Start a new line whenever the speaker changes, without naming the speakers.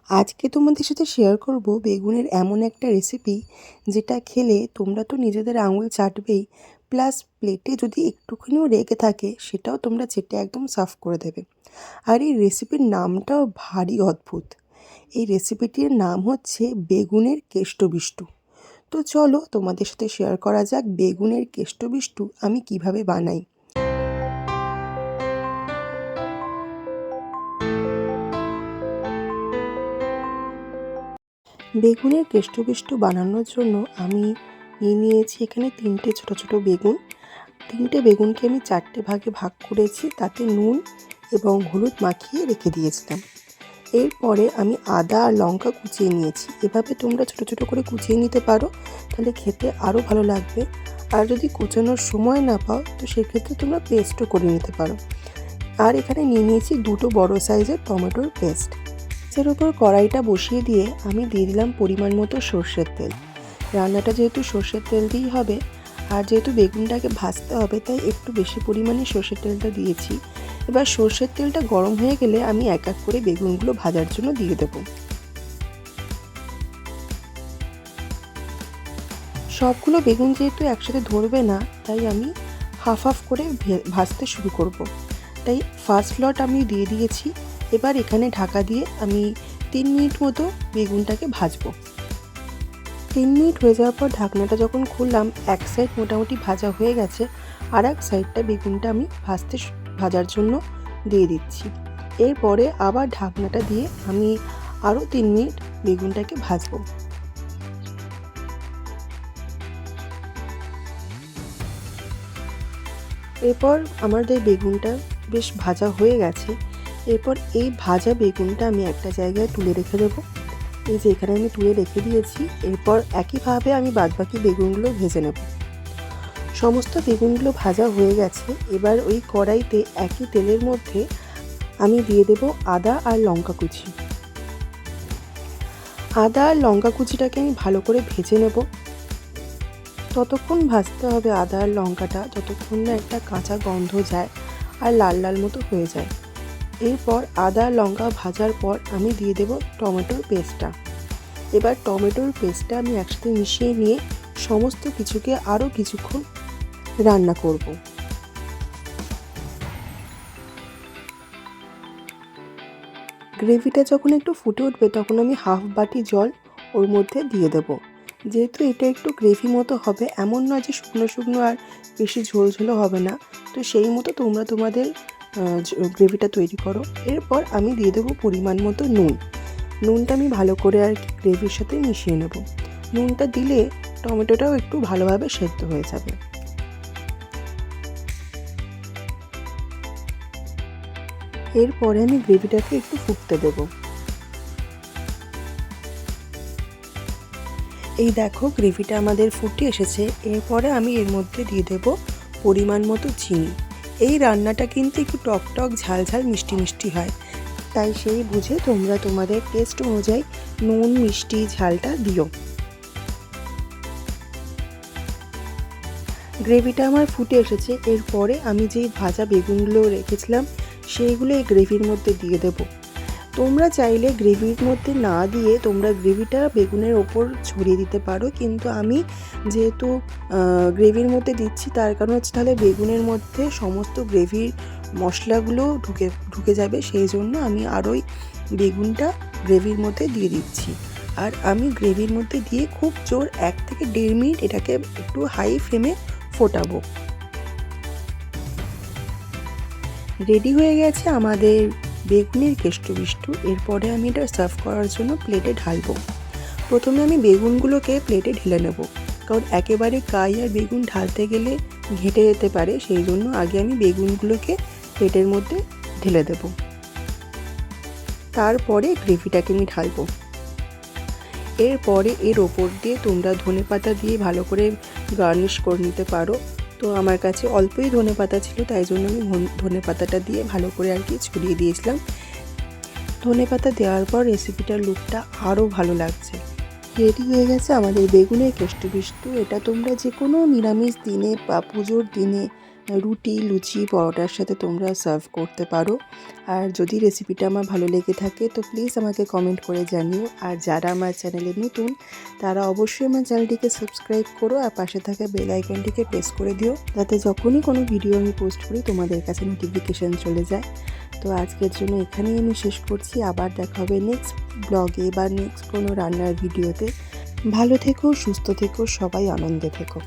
আজকে তোমাদের সাথে শেয়ার করব বেগুনের এমন একটা রেসিপি যেটা খেলে তোমরা তো নিজেদের আঙুল চাটবেই, প্লাস প্লেটে যদি একটুখানিও রেখে থাকে সেটাও তোমরা চেটে একদম সার্ভ করে দেবে। আর এই রেসিপির নামটাও ভারী অদ্ভুত। এই রেসিপিটির নাম হচ্ছে বেগুনের কেষ্টবিষ্টু। তো চলো তোমাদের সাথে শেয়ার করা যাক বেগুনের কেষ্টবিষ্টু আমি কিভাবে বানাই। বেগুনের কেষ্টবিষ্টু বানানোর জন্য আমি নিয়েছি এখানে 3টে ছোটো ছোটো বেগুন। 3টে বেগুনকে আমি 4টে ভাগে ভাগ করেছি, তাতে নুন এবং হলুদ মাখিয়ে রেখে দিয়েছিলাম। এরপরে আমি আদা আর লঙ্কা কুচিয়ে নিয়েছি। এভাবে তোমরা ছোটো ছোটো করে কুচিয়ে নিতে পারো, তাহলে খেতে আরও ভালো লাগবে। আর যদি কুচানোর সময় না পাও তো সেক্ষেত্রে তোমরা পেস্টও করে নিতে পারো। আর এখানে নিয়েছি 2টো বড় সাইজের টমেটোর পেস্ট। এর উপর কড়াইটা বসিয়ে দিয়ে আমি দিয়ে দিলাম পরিমাণ মতো সর্ষের তেল। রান্নাটা যেহেতু সর্ষের তেল দিয়েই হবে, আর যেহেতু বেগুনটাকে ভাজতে হবে তাই একটু বেশি পরিমাণে সর্ষের তেলটা দিয়েছি। এবার সর্ষের তেলটা গরম হয়ে গেলে আমি এক এক করে বেগুনগুলো ভাজার জন্য দিয়ে দেব। সবগুলো বেগুন যেহেতু একসাথে ধরবে না, তাই আমি হাফ হাফ করে ভাজতে শুরু করব। তাই ফার্স্ট লট আমি দিয়ে দিয়েছি। এবার এখানে ঢাকা দিয়ে আমি 3 মিনিট মতো বেগুনটাকে ভাজবো। 3 মিনিট হয়ে যাওয়ার পর ঢাকনাটা যখন খুললাম, এক সাইড মোটামুটি ভাজা হয়ে গেছে, আর এক সাইডটা বেগুনটা আমি ভাজার জন্য দিয়ে দিচ্ছি। এরপরে আবার ঢাকনাটা দিয়ে আমি আরও 3 মিনিট বেগুনটাকে ভাজবো। এরপর আমাদের বেগুনটা বেশ ভাজা হয়ে গেছে। এরপর এই ভাজা বেগুনটা আমি একটা জায়গায় তুলে রেখে দেবো। এই যে এখানে আমি তুলে রেখে দিয়েছি। এরপর একইভাবে আমি বাদবাকি বেগুনগুলো ভেজে নেব। সমস্ত বেগুনগুলো ভাজা হয়ে গেছে। এবার ওই কড়াইতে একই তেলের মধ্যে আমি দিয়ে দেব আদা আর লঙ্কা কুচি। আদা আর লঙ্কা কুচিটাকে আমি ভালো করে ভেজে নেব। ততক্ষণ ভাজতে হবে আদা আর লঙ্কাটা যতক্ষণ না একটা কাঁচা গন্ধ যায় আর লাল লাল মতো হয়ে যায়। এরপর আদা লঙ্কা ভাজার পর আমি দিয়ে দেব টমেটোর পেস্টটা। এবার টমেটোর পেস্টটা আমি একসাথে মিশিয়ে নিয়ে সমস্ত কিছুকে আরও কিছুক্ষণ রান্না করব। গ্রেভিটা যখন একটু ফুটে উঠবে তখন আমি হাফ বাটি জল ওর মধ্যে দিয়ে দেব। যেহেতু এটা একটু গ্রেভি মতো হবে, এমন নয় যে শুকনো শুকনো আর বেশি ঝোল ঝোলও হবে না, তো সেই মতো তোমরা তোমাদের গ্রেভিটা তৈরি করো। এরপর আমি দিয়ে দেবো পরিমাণ মতো নুন। নুনটা আমি ভালো করে আর কি গ্রেভির সাথে মিশিয়ে নেব। নুনটা দিলে টমেটোটাও একটু ভালোভাবে সেদ্ধ হয়ে যাবে। এরপরে আমি গ্রেভিটাকে একটু ফুটতে দেব। এই দেখো গ্রেভিটা আমাদের ফুটে এসেছে। এরপরে আমি এর মধ্যে দিয়ে দেব পরিমাণ মতো চিনি। এই রান্নাটা কিন্তু একটু টক টক ঝাল ঝাল মিষ্টি মিষ্টি হয়, তাই সেই বুঝে তোমরা তোমাদের টেস্ট অনুযায়ী নুন মিষ্টি ঝালটা দিও। গ্রেভিটা আমার ফুটে এসেছে। এরপরে আমি যেই ভাজা বেগুনগুলো রেখেছিলাম সেইগুলো এই গ্রেভির মধ্যে দিয়ে দেব। তোমরা চাইলে গ্রেভির মধ্যে না দিয়ে তোমরা গ্রেভিটা বেগুনের ওপর ছড়িয়ে দিতে পারো, কিন্তু আমি যেহেতু গ্রেভির মধ্যে দিচ্ছি তার কারণ হচ্ছে তাহলে বেগুনের মধ্যে সমস্ত গ্রেভির মশলাগুলো ঢুকে যাবে, সেই জন্য আমি আরোই বেগুনটা গ্রেভির মধ্যে দিয়ে দিচ্ছি। আর আমি গ্রেভির মধ্যে দিয়ে খুব জোর 1 থেকে 1.5 মিনিট এটাকে একটু হাই ফ্লেমে ফোটাবো। রেডি হয়ে গেছে আমাদের বেগুনের কেষ্টবিষ্টু। এরপরে আমি এটা সার্ভ করার জন্য প্লেটে ঢালবো। প্রথমে আমি বেগুনগুলোকে প্লেটে ঢেলে নেব, কারণ একেবারে কাই আর বেগুন ঢালতে গেলে ঘেঁটে যেতে পারে, সেই জন্য আগে আমি বেগুনগুলোকে প্লেটের মধ্যে ঢেলে দেব। তারপরে গ্রেভিটাকে আমি ঢালবো। এরপরে এর ওপর দিয়ে তোমরা ধনেপাতা দিয়ে ভালো করে গার্নিশ করে নিতে পারো। তো আমার কাছে অল্পই ধনেপাতা ছিল, তাই জন্য আমি ধনেপাতাটা দিয়ে ভালো করে আর কি ছড়িয়ে দিয়েছিলাম। ধনেপাতা দেওয়ার পর রেসিপিটার লুকটা আরও ভালো লাগছে। রেডি হয়ে গেছে আমাদের বেগুনের কেষ্টবিষ্টু। এটা তোমরা যে কোনো নিরামিষ দিনে বা পুজোর দিনে রুটি, লুচি, পরোটার সাথে তোমরা সার্ভ করতে পারো। আর যদি রেসিপিটা আমার ভালো লেগে থাকে তো প্লিজ আমাকে কমেন্ট করে জানিও। আর যারা আমার চ্যানেলে নতুন তারা অবশ্যই আমার চ্যানেলটিকে সাবস্ক্রাইব করো আর পাশে থাকা বেল আইকনটিকে প্রেস করে দিও, যাতে যখনই কোনো ভিডিও আমি পোস্ট করি তোমাদের কাছে নোটিফিকেশান চলে যায়। তো আজকের জন্য এখানেই আমি শেষ করছি। আবার দেখা হবে নেক্সট ব্লগে বা নেক্সট কোনো রান্নার ভিডিওতে। ভালো থেকো, সুস্থ থেকো, সবাই আনন্দে থেকো।